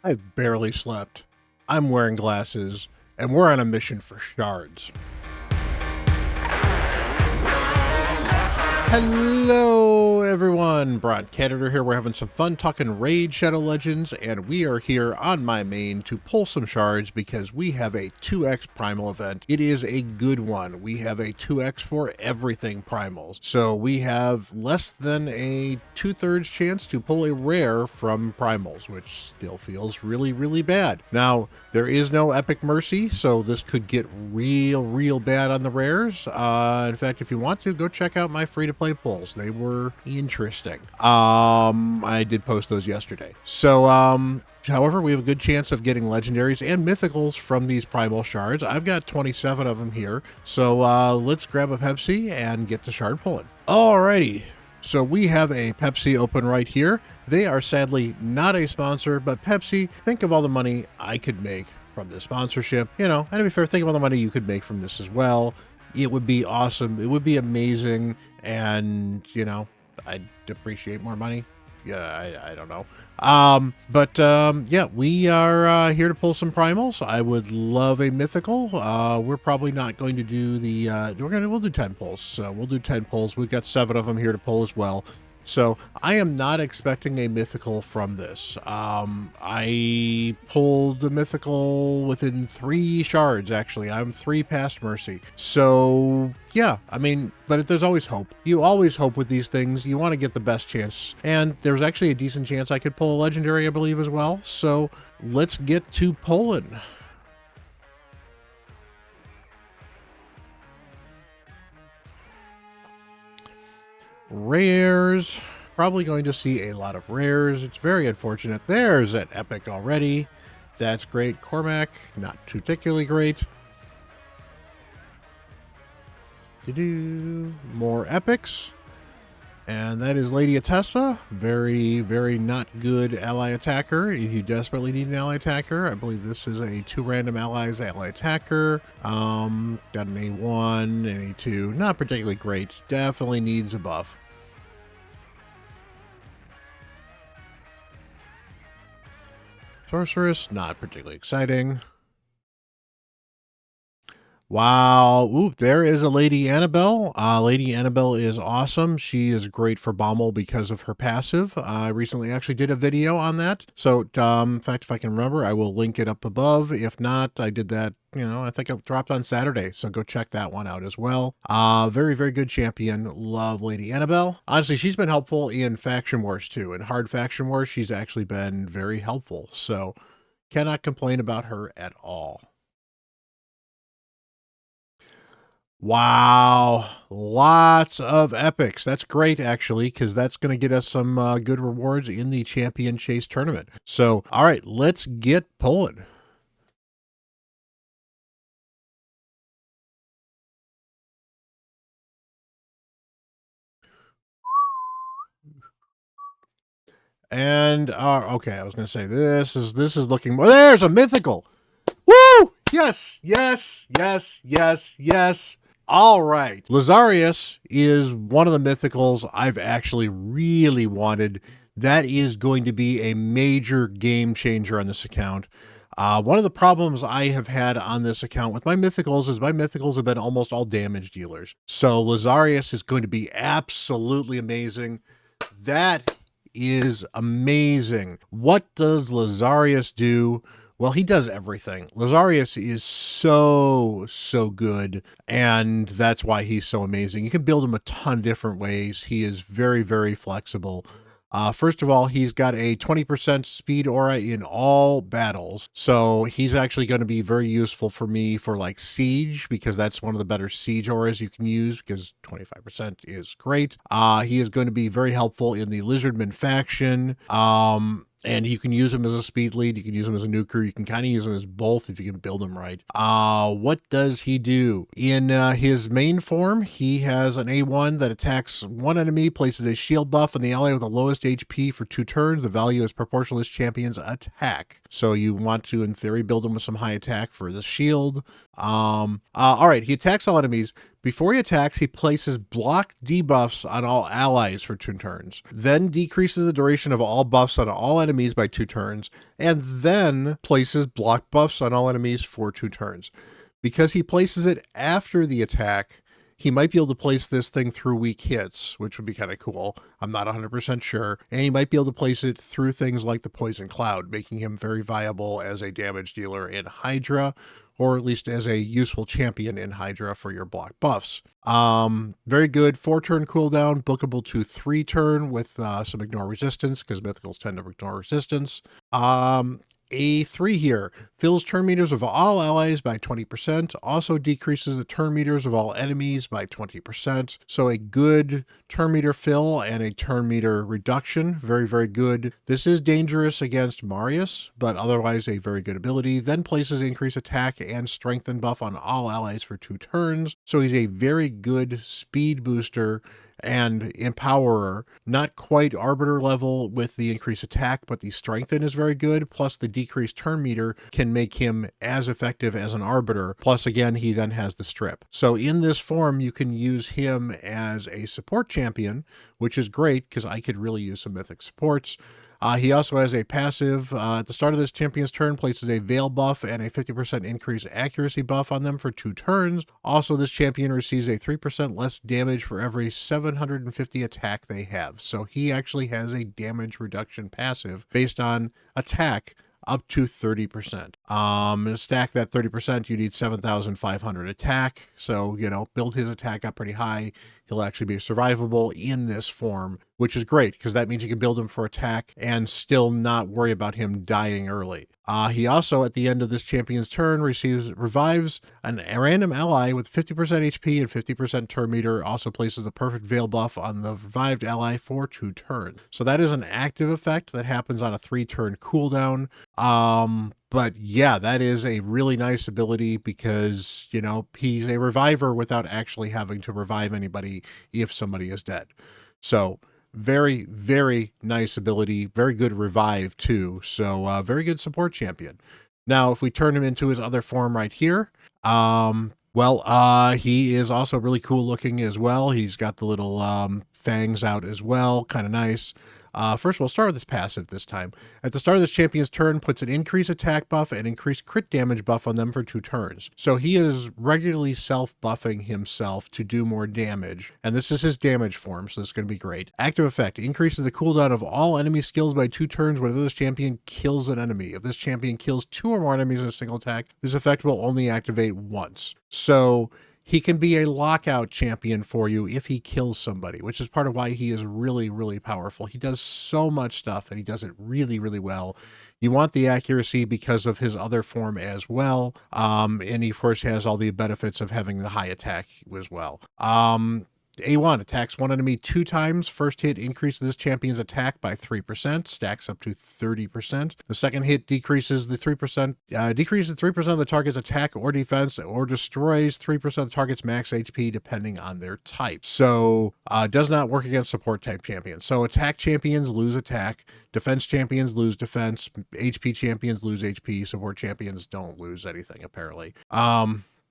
I've barely slept. I'm wearing glasses, and we're on a mission for shards. Hello, everyone. Bront, CatHerder here. We're having some fun talking Raid Shadow Legends, and we are here on my main to pull some shards because we have a 2x Primal event. It is a good one. We have a 2x for everything Primals. So we have less than a 2/3 chance to pull a rare from Primals, which still feels really, really bad. Now, there is no Epic Mercy, so this could get real bad on the rares. In fact, if you want to, go check out my free-to-play pulls. They were interesting. I did post those yesterday. So, however, we have a good chance of getting legendaries and mythicals from these Primal shards. I've got 27 of them here. So, let's grab a Pepsi and get the shard pulling. Alrighty. So we have a Pepsi open right here. They are sadly not a sponsor, but Pepsi, think of all the money I could make from this sponsorship. You know, and to be fair, think of all the money you could make from this as well. It would be awesome. It would be amazing. And, you know, I'd appreciate more money. Yeah, I don't know. Yeah, we are here to pull some primals. I would love a mythical. We're probably not going to do the we'll do 10 pulls. So we'll do 10 pulls. We've got 7 of them here to pull as well. So I am not expecting a mythical from this. I pulled a mythical within 3 shards, actually. I'm 3 past Mercy. So yeah, I mean, but there's always hope. You always hope with these things. You want to get the best chance. And there's actually a decent chance I could pull a legendary, I believe, as well. So let's get to pulling. Rares. Probably going to see a lot of rares. It's very unfortunate. There's an epic already. That's great. Cormac, not particularly great. More epics. And that is Lady Atessa. Very not good ally attacker. If you desperately need an ally attacker, I believe this is a 2 random allies ally attacker. Got an A1, an A2. Not particularly great. Definitely needs a buff. Sorceress, not particularly exciting. Wow. Ooh, there is a Lady Annabelle. Lady Annabelle is awesome. She is great for Bommel because of her passive. I recently actually did a video on that. So, in fact, if I can remember, I will link it up above. If not, I did that, you know, I think it dropped on Saturday. So go check that one out as well. Very good champion. Love Lady Annabelle. Honestly, she's been helpful in Faction Wars too. In hard Faction Wars, she's actually been very helpful. So cannot complain about her at all. Wow, lots of epics. That's great, actually, because that's going to get us some good rewards in the Champion Chase tournament. So, all right, let's get pulling. And okay, I was going to say this is looking more. There's a mythical. Woo! Yes. All right. Lazarius is one of the mythicals I've actually really wanted. That is going to be a major game changer on this account. One of the problems I have had on this account with my mythicals is my mythicals have been almost all damage dealers. So Lazarius is going to be absolutely amazing. That is amazing. What does Lazarius do? Well, he does everything. Lazarius is so good, and that's why he's so amazing. You can build him a ton of different ways. He is very flexible. First of all, he's got a 20% speed aura in all battles. So he's actually going to be very useful for me for like siege, because that's one of the better siege auras you can use, because 25% is great. He is going to be very helpful in the Lizardman faction. And you can use him as a speed lead. You can use him as a nuker. You can kind of use him as both if you can build him right. What does he do? In his main form, he has an A1 that attacks one enemy, places a shield buff on the ally with the lowest HP for 2 turns. The value is proportional to this champion's attack. So you want to, in theory, build him with some high attack for the shield. All right, he attacks all enemies, Before he attacks, he places block debuffs on all allies for 2 turns, then decreases the duration of all buffs on all enemies by 2 turns, and then places block buffs on all enemies for 2 turns. Because he places it after the attack, he might be able to place this thing through weak hits, which would be kind of cool. I'm not 100% sure. And he might be able to place it through things like the Poison Cloud, making him very viable as a damage dealer in Hydra, or at least as a useful champion in Hydra for your block buffs. Very good 4-turn cooldown, bookable to 3-turn with some ignore resistance, because mythicals tend to ignore resistance. A3 here fills turn meters of all allies by 20%, also decreases the turn meters of all enemies by 20%. So a good turn meter fill and a turn meter reduction. Very, very good. This is dangerous against Marius, but otherwise a very good ability. Then places increase attack and strengthen buff on all allies for 2 turns. So he's a very good speed booster and empowerer. Not quite arbiter level with the increased attack, but the strengthen is very good. Plus the decreased turn meter can make him as effective as an arbiter. Plus again, he then has the strip. So in this form, you can use him as a support champion, which is great because I could really use some mythic supports. He also has a passive. At the start of this champion's turn, places a Veil buff and a 50% increased accuracy buff on them for 2 turns. Also, this champion receives a 3% less damage for every 750 attack they have. So he actually has a damage reduction passive based on attack up to 30%. To stack that 30%, you need 7,500 attack. So, build his attack up pretty high. He'll actually be survivable in this form, which is great because that means you can build him for attack and still not worry about him dying early. He also, at the end of this champion's turn, revives a random ally with 50% HP and 50% turn meter. Also places a perfect Veil buff on the revived ally for 2 turns. So that is an active effect that happens on a 3-turn cooldown. But yeah, that is a really nice ability because, he's a reviver without actually having to revive anybody if somebody is dead. So very, very nice ability. Very good revive too. So very good support champion. Now, if we turn him into his other form right here, he is also really cool looking as well. He's got the little fangs out as well. Kind of nice. First, we'll start with this passive this time. At the start of this champion's turn, puts an increased attack buff and increased crit damage buff on them for 2 turns. So he is regularly self-buffing himself to do more damage. And this is his damage form, so this is going to be great. Active effect increases the cooldown of all enemy skills by 2 turns whenever this champion kills an enemy. If this champion kills 2 or more enemies in a single attack, this effect will only activate once. So he can be a lockout champion for you if he kills somebody, which is part of why he is really, really powerful. He does so much stuff and he does it really, really well. You want the accuracy because of his other form as well. And he, of course, has all the benefits of having the high attack as well. A1 attacks one enemy 2 times. First hit increases this champion's attack by 3%, stacks up to 30%. The second hit decreases 3% of the target's attack or defense, or destroys 3% of the target's max HP depending on their type. So does not work against support type champions. So attack champions lose attack, defense champions lose defense, HP champions lose HP, support champions don't lose anything apparently.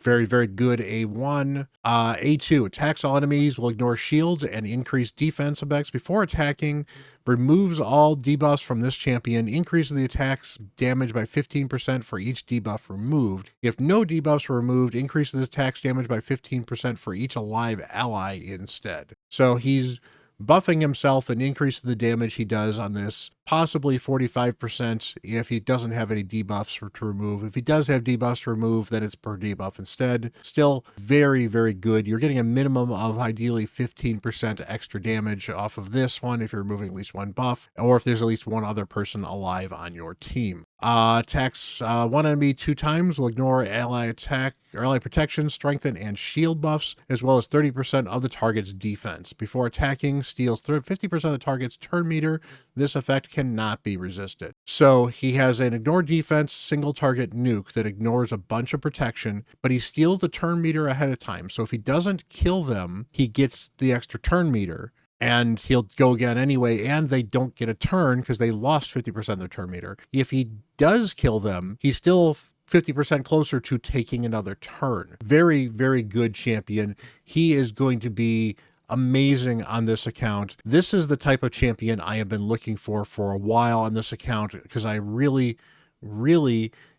Very, very good A1. A2, attacks all enemies, will ignore shields and increase defense effects before attacking, removes all debuffs from this champion, increases the attack's damage by 15% for each debuff removed. If no debuffs were removed, increases this attack's damage by 15% for each alive ally instead. So he's buffing himself and increasing the damage he does on this, possibly 45% if he doesn't have any debuffs to remove. If he does have debuffs to remove, then it's per debuff instead. Still very, very good. You're getting a minimum of ideally 15% extra damage off of this one if you're removing at least 1 buff, or if there's at least 1 other person alive on your team. Attacks 1 enemy 2 times, will ignore ally attack or ally protection, strengthen, and shield buffs, as well as 30% of the target's defense. Before attacking, steals 50% of the target's turn meter. This effect cannot be resisted. So he has an ignore defense single target nuke that ignores a bunch of protection, but he steals the turn meter ahead of time. So if he doesn't kill them, he gets the extra turn meter. And he'll go again anyway, and they don't get a turn because they lost 50% of their turn meter. If he does kill them, he still 50% closer to taking another turn. Very, very good champion. He is going to be amazing on this account. This is the type of champion I have been looking for a while on this account, because I really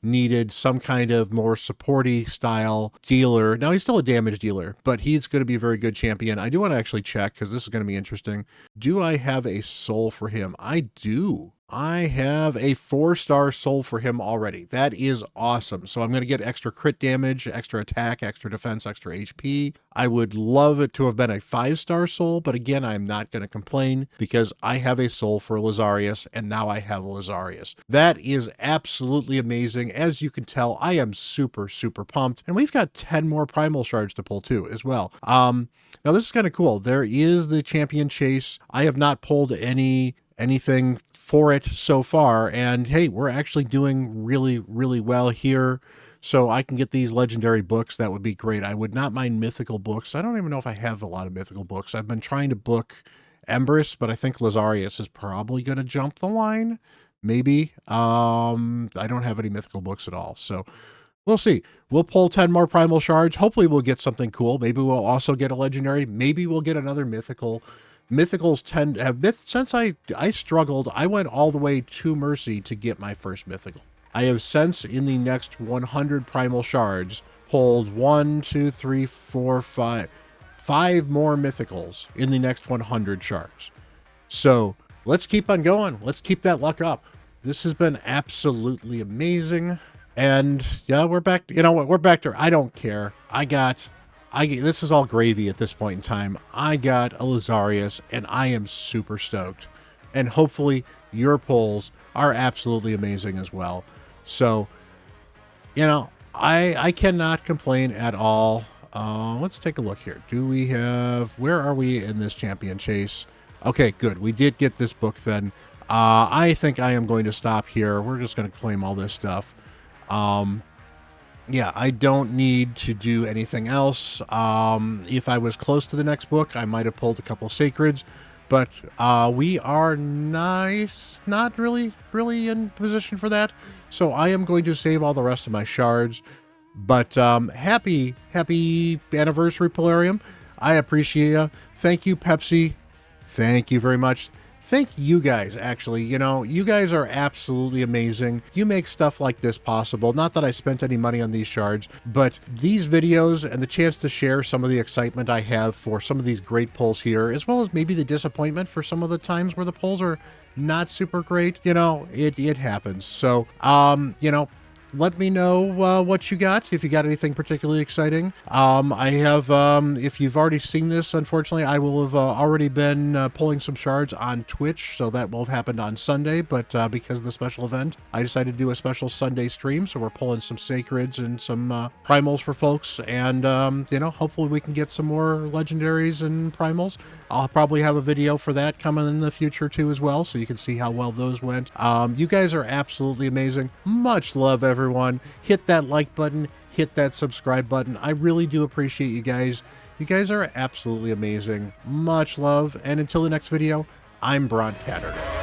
needed some kind of more supporty style dealer. Now he's still a damage dealer, but he's going to be a very good champion. I do want to actually check, because this is going to be interesting. Do I have a soul for him? I do. I have a 4-star soul for him already. That is awesome. So I'm going to get extra crit damage, extra attack, extra defense, extra HP. I would love it to have been a 5-star soul, but again, I'm not going to complain because I have a soul for Lazarius, and now I have Lazarius. That is absolutely amazing. As you can tell, I am super, super pumped. And we've got 10 more Primal shards to pull too as well. Now this is kind of cool. There is the champion chase. I have not pulled anything for it so far, and hey, we're actually doing really well here, so I can get these legendary books. That would be great. I would not mind mythical books. I don't even know if I have a lot of mythical books. I've been trying to book Empress, but I think Lazarius is probably going to jump the line, maybe. I don't have any mythical books at all, so we'll see. We'll pull 10 more Primal shards. Hopefully we'll get something cool. Maybe we'll also get a legendary. Maybe we'll get another mythical. Mythicals since I struggled, I went all the way to Mercy to get my first mythical. I have since, in the next 100 Primal shards, pulled 5 more mythicals in the next 100 shards. So let's keep on going. Let's keep that luck up. This has been absolutely amazing. And yeah, we're back. You know what? We're back to, I don't care. This is all gravy at this point in time. I got a Lazarius, and I am super stoked. And hopefully your pulls are absolutely amazing as well. So, you know, I cannot complain at all. Let's take a look here. Where are we in this champion chase? Okay, good. We did get this book then. I think I am going to stop here. We're just going to claim all this stuff. Yeah, I don't need to do anything else. If I was close to the next book, I might have pulled a couple sacreds, but we are not really in position for that. So I am going to save all the rest of my shards. But happy anniversary, Polarium. I appreciate you. Thank you, Pepsi. Thank you very much. Thank you guys, actually. You know, you guys are absolutely amazing. You make stuff like this possible. Not that I spent any money on these shards, but these videos and the chance to share some of the excitement I have for some of these great pulls here, as well as maybe the disappointment for some of the times where the pulls are not super great. You know, it happens. So, you know, let me know what you got, if you got anything particularly exciting. I have, if you've already seen this, unfortunately, I will have already been pulling some shards on Twitch, so that will have happened on Sunday, but because of the special event, I decided to do a special Sunday stream, so we're pulling some sacreds and some primals for folks, and, you know, hopefully we can get some more legendaries and primals. I'll probably have a video for that coming in the future too as well, so you can see how well those went. You guys are absolutely amazing. Much love, everyone. Hit that like button, hit that subscribe button. I really do appreciate you guys. You guys are absolutely amazing. Much love, and until the next video, I'm Bront CatHerder.